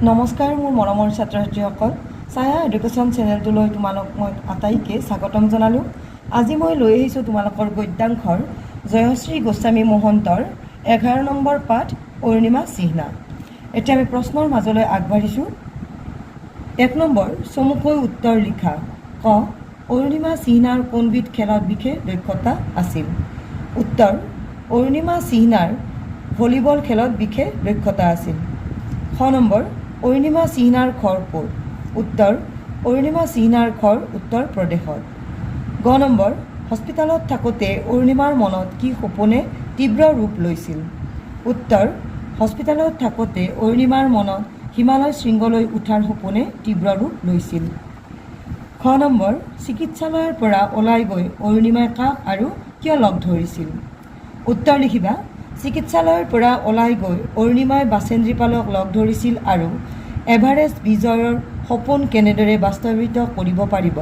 নমস্কাৰ মোৰ মৰমৰ ছাত্ৰ ছাত্ৰীসকল ছায়া এডুকেশ্যন চেনেলটোলৈ তোমালোক মই আটাইকে স্বাগতম জনালোঁ। আজি মই লৈ আহিছোঁ তোমালোকৰ গদ্যাংশৰ জয়শ্ৰী গোস্বামী মহন্তৰ 11 নম্বৰ পাঠ অৰুণিমা চিহ্না। এতিয়া আমি প্ৰশ্নৰ মাজলৈ আগবাঢ়িছোঁ। 1 নম্বৰ চমুকৈ উত্তৰ লিখা। ক অৰুণিমা চিহ্নাৰ কোনবিধ খেলত বিশেষ দক্ষতা আছিল? উত্তৰ অৰুণিমা চিহ্নাৰ ভলীবল খেলত বিশেষ দক্ষতা আছিল। খ নম্বৰ অৰুণিমা চিহ্নাৰ ঘৰ ক'ত? উত্তৰ অৰুণিমা চিহ্নাৰ ঘৰ উত্তৰ প্ৰদেশত। গ নম্বৰ হস্পিটেলত থাকোঁতে অৰুণিমাৰ মনত কি সপোনে তীব্ৰ ৰূপ লৈছিল? উত্তৰ হস্পিটেলত থাকোঁতে অৰুণিমাৰ মনত হিমালয় শৃংগলৈ উঠাৰ সপোনে তীব্ৰ ৰূপ লৈছিল। খ নম্বৰ চিকিৎসালয়ৰ পৰা ওলাই গৈ অৰুণিমাই কাক আৰু কিয় লগ ধৰিছিল? উত্তৰ লিখিবা। চিকিৎসালয়ৰ পৰা ওলাই গৈ অৰুণিমাই বাচেন্দ্ৰীপালক লগ ধৰিছিল আৰু এভাৰেষ্ট বিজয়ৰ সপোন কেনেদৰে বাস্তৱায়িত কৰিব পাৰিব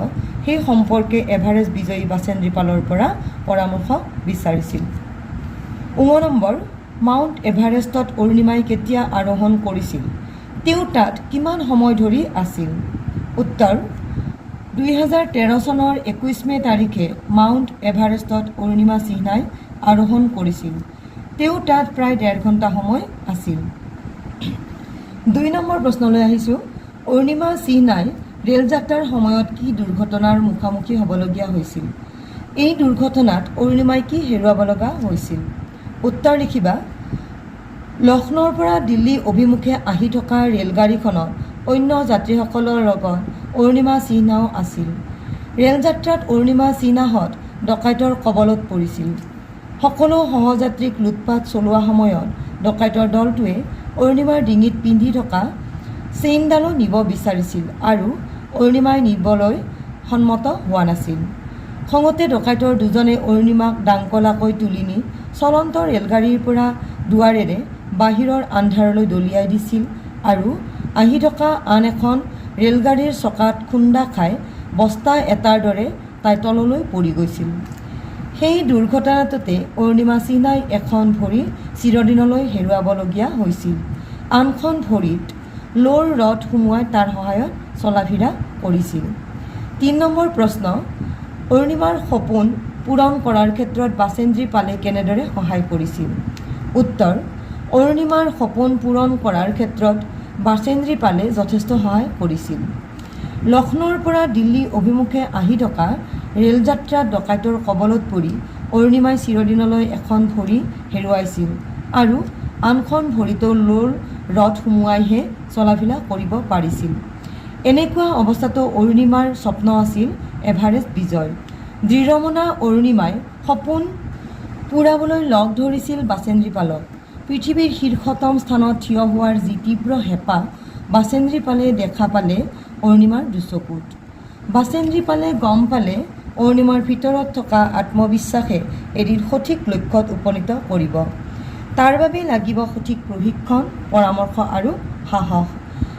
সেই সম্পৰ্কে এভাৰেষ্ট বিজয়ী বাচেন্দ্ৰীপালৰ পৰা পৰামৰ্শ বিচাৰিছিল। ঙ নম্বৰ মাউণ্ট এভাৰেষ্টত অৰুণিমাই কেতিয়া আৰোহণ কৰিছিল? তেওঁ তাত কিমান সময় ধৰি আছিল? উত্তৰ 2013 চনৰ 21 মে তাৰিখে মাউণ্ট এভাৰেষ্টত অৰুণিমা চিহ্নাই আৰোহণ কৰিছিল। তেওঁ তাত প্ৰায় 1.5 ঘণ্টা সময় আছিল। 2 নম্বৰ প্ৰশ্নলৈ আহিছোঁ। অৰুণিমা চিহ্নাই ৰেলযাত্ৰাৰ সময়ত কি দুৰ্ঘটনাৰ মুখামুখি হ'বলগীয়া হৈছিল? এই দুৰ্ঘটনাত অৰুণিমাই কি হেৰুৱাব লগা হৈছিল? উত্তৰ লিখিবা। লক্ষ্ণৌৰ পৰা দিল্লী অভিমুখে আহি থকা ৰেলগাড়ীখনত অন্য যাত্ৰীসকলৰ লগত অৰুণিমা চিহ্নাও আছিল। ৰেলযাত্ৰাত অৰুণিমা চিহ্নাহঁত ডকাইতৰ কবলত পৰিছিল। সকলো সহযাত্ৰীক লুটপাট চলোৱা সময়ত ডকাইতৰ দলটোৱে অৰুণিমাৰ ডিঙিত পিন্ধি থকা চেইনডালো নিব বিচাৰিছিল আৰু অৰুণিমাই নিবলৈ সন্মত হোৱা নাছিল। খঙতে ডকাইতৰ দুজনে অৰুণিমাক ডাংকলাকৈ তুলি নি চলন্ত ৰেলগাড়ীৰ পৰা দুৱাৰেৰে বাহিৰৰ আন্ধাৰলৈ দলিয়াই দিছিল আৰু আহি থকা আন এখন ৰেলগাড়ীৰ চকাত খুন্দা খাই বস্তা এটাৰ দৰে তাই তললৈ পৰি গৈছিল। সেই দুৰ্ঘটনাটোতে অৰুণিমা চিহ্নাই এখন ভৰি চিৰদিনলৈ হেৰুৱাবলগীয়া হৈছিল। আনখন ভৰিত লোৰ ৰড সুমুৱাই তাৰ সহায়ত চলাফিৰা কৰিছিল। 3 নম্বৰ প্ৰশ্ন। অৰুণিমাৰ সপোন পূৰণ কৰাৰ ক্ষেত্ৰত বাচেন্দ্ৰীপালে কেনেদৰে সহায় কৰিছিল? উত্তৰ অৰুণিমাৰ সপোন পূৰণ কৰাৰ ক্ষেত্ৰত বাচেন্দ্ৰীপালে যথেষ্ট সহায় কৰিছিল। লক্ষ্ণৌৰ পৰা দিল্লী অভিমুখে আহি থকা ৰেলযাত্ৰাত ডকাইতৰ কবলত পৰি অৰুণিমাই চিৰদিনলৈ এখন ভৰি হেৰুৱাইছিল আৰু আনখন ভৰিতো লোৰ ৰড সুমুৱাইহে চলাফিৰা কৰিব পাৰিছিল। এনেকুৱা অৱস্থাতো অৰুণিমাৰ স্বপ্ন আছিল এভাৰেষ্ট বিজয়। দৃঢ়মনা অৰুণিমাই সপোন পূৰাবলৈ লগ ধৰিছিল বাচেন্দ্ৰীপালক। পৃথিৱীৰ শীৰ্ষতম স্থানত থিয় হোৱাৰ যি তীব্ৰ হেঁপাহ বাচেন্দ্ৰীপালে দেখা পালে অৰুণিমাৰ দুচকুত। বাচেন্দ্ৰীপালে গম পালে অৰুণিমাৰ ভিতৰত থকা আত্মবিশ্বাসে এদিন সঠিক লক্ষ্যত উপনীত কৰিব। তাৰ বাবে লাগিব সঠিক প্ৰশিক্ষণ, পৰামৰ্শ আৰু সাহস।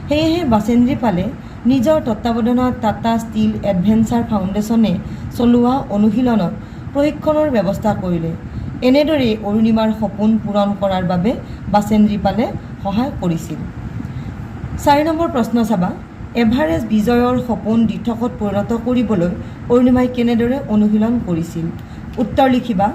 সেয়েহে বাচেন্দ্ৰীপালে নিজৰ তত্ত্বাৱধানত টাটা ষ্টীল এডভেঞ্চাৰ ফাউণ্ডেশ্যনে চলোৱা অনুশীলনত প্ৰশিক্ষণৰ ব্যৱস্থা কৰিলে। এনেদৰেই অৰুণিমাৰ সপোন পূৰণ কৰাৰ বাবে বাচেন্দ্ৰীপালে সহায় কৰিছিল। 4 নম্বৰ প্ৰশ্ন চাবা। এভাৰেষ্ট বিজয়ৰ সপোন দিঠকত পৰিণত কৰিবলৈ অৰুণিমাই কেনেদৰে অনুশীলন কৰিছিল? উত্তৰ লিখিবা।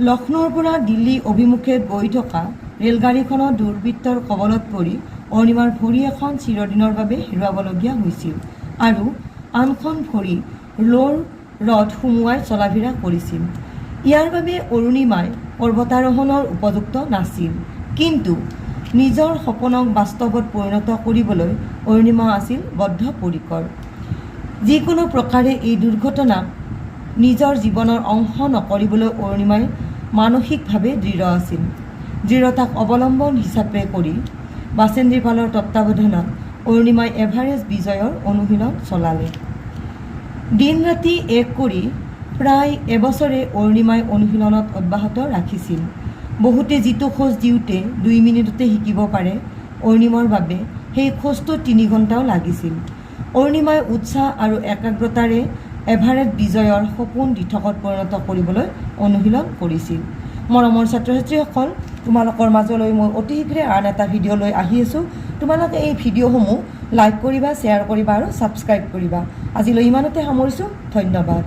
লক্ষ্ণৌৰ পৰা দিল্লী অভিমুখে গৈ থকা ৰেলগাড়ীখনত দুৰ্বৃত্তৰ কবলত পৰি অৰুণিমাৰ ভৰি এখন চিৰদিনৰ বাবে হেৰুৱাবলগীয়া হৈছিল আৰু আনখন ভৰি লোৰ ৰড সুমুৱাই চলাফিৰা কৰিছিল। ইয়াৰ বাবে অৰুণিমাই পৰ্বতাৰোহণৰ উপযুক্ত নাছিল, কিন্তু নিজৰ সপোনক বাস্তৱত পৰিণত কৰিবলৈ অৰুণিমা আছিল বদ্ধপৰিকৰ। যিকোনো প্ৰকাৰে এই দুৰ্ঘটনাক নিজৰ জীৱনৰ অংশ নকৰিবলৈ অৰুণিমাই মানসিকভাৱে দৃঢ় আছিল। দৃঢ়তাক অৱলম্বন হিচাপে কৰি বাচেন্দ্ৰীপালৰ তত্ত্বাৱধানত অৰুণিমাই এভাৰেষ্ট বিজয়ৰ অনুশীলন চলালে। দিন ৰাতি এক কৰি প্ৰায় এবছৰে অৰুণিমাই অনুশীলনত অব্যাহত ৰাখিছিল। বহুতে যিটো খোজ দিওঁতে 2 মিনিটতে শিকিব পাৰে, অৰুণিমাৰ বাবে সেই খোজটো 3 ঘণ্টাও লাগিছিল। অৰুণিমাই উৎসাহ আৰু একাগ্ৰতাৰে এভাৰেষ্ট বিজয়ৰ সপোন দিঠকত পৰিণত কৰিবলৈ অনুশীলন কৰিছিল। মৰমৰ ছাত্ৰ ছাত্ৰীসকল, তোমালোকৰ মাজলৈ মই অতি শীঘ্ৰে আন এটা ভিডিঅ' লৈ আহি আছোঁ। তোমালোকে এই ভিডিঅ'সমূহ লাইক কৰিবা, শ্বেয়াৰ কৰিবা আৰু ছাবস্ক্ৰাইব কৰিবা। আজিলৈ ইমানতে সামৰিছোঁ। ধন্যবাদ।